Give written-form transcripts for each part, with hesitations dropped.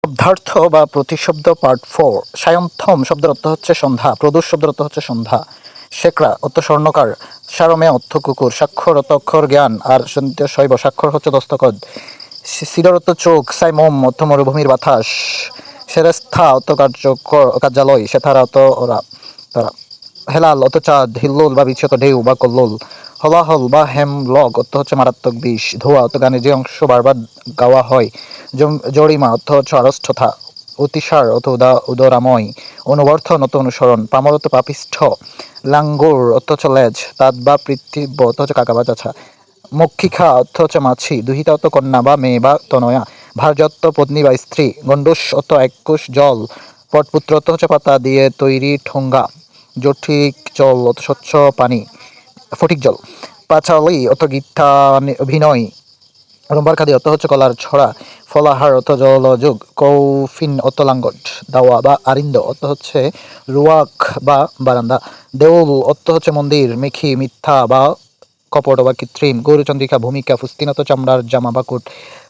শব্দার্থ বা প্রতিশব্দ পার্ট 4। সায়ন্থম শব্দের অর্থ হচ্ছে সন্ধ্যা, প্রদোষ শব্দের অর্থ হচ্ছে সন্ধ্যা, শেকড়া অর্থ স্বর্ণকার, সারমে অর্থ কুকুর, স্বাক্ষর অর্থ অক্ষর জ্ঞান আর শৈব স্বাক্ষর হচ্ছে দস্তখত, সিডর অর্থ চোখ, সাইমম অর্থ মরুভূমির বাতাস, সেরেস্থা অর্থ কার্যালয়, সেথারা অর্থ ওরা তারা, হেলাল অর্থ চাঁদ, হিল্লোল বা বিচ্যুত ঢেউ বা কল্লোল, হলাহল বা হেমলগ অর্থ হচ্ছে মারাত্মক বিষ, ধোয়া অর্থ গানে যে অংশ বারবার গাওয়া হয়, জরিমা অর্থ হচ্ছে অরস্থতা, অতিসার অর্থ উদরাময়, অনুবর্ধন অর্থ অনুসরণ, পামর অর্থ পাপিষ্ঠ, লাঙ্গুর অর্থ হচ্ছে লেজ, তাঁত বা পৃথিব্য অর্থ হচ্ছে কাকা বা চাছা, মক্ষিকা অর্থ হচ্ছে মাছি, দুহিতা অর্থ কন্যা বা মেয়ে বা তনয়া, ভার্যত্ব পত্নী বা স্ত্রী, গণ্ডূষ অর্থ একুশ জল, পটপুত্র অর্থ হচ্ছে পাতা দিয়ে তৈরি ঠোঙ্গা, জঠিক জল অর্থ স্বচ্ছ পানি, ফটিক জল, পাঁচালী অর্থ গীতা অভিনয়, রম্বারখাদি অর্থ হচ্ছে কলার ছড়া, ফলাহার অর্থ জলযোগ, কৌফিন অর্থ লাঙ্গট, দাওয়া বা আরিন্দ অর্থ হচ্ছে রুয়াক বা বারান্দা, দেউল অর্থ হচ্ছে মন্দির, মিখি মিথ্যা বা কপট বা কৃত্রিম, গৌরচন্দ্রিকা ভূমিকা, ফুস্তিন অর্থ চামড়ার জামা বা কোট,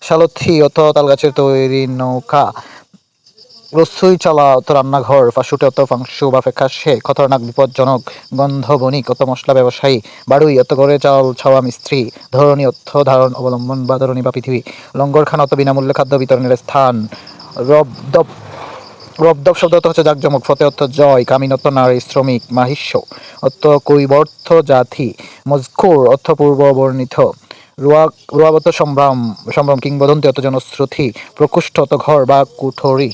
সালথি অর্থ তালগাছের তৈরি নৌকা, রসুই চালা অত রান্নাঘর, ফাঁসুটে অত ফাংশু বা ফ্যাকাশে, খতরনাক বিপজ্জনক, গন্ধ বণিক অত মশলা ব্যবসায়ী, বাড়ুই অত গড়ে চাল ছাওয়া মিস্ত্রি, ধরণী অর্থ ধারণ অবলম্বন বা ধরণী বা পৃথিবী, লঙ্গরখানা অত বিনামূল্যে খাদ্য বিতরণের স্থান, রবদব রবদব শব্দ অর্থ হচ্ছে জাকজমক, ফতে অর্থ জয়, কামিন অর্থ নারী, শ্রমিক, মাহিষ্য অর্থ কৈবর্থ জাতি, মজকুর অর্থ পূর্ব বর্ণিত, রুয়াব অর্থ সম্ভ্রম, কিংবদন্তি অর্থ জনশ্রুতি, প্রকোষ্ঠ অর্থ ঘর বা কুঠরি।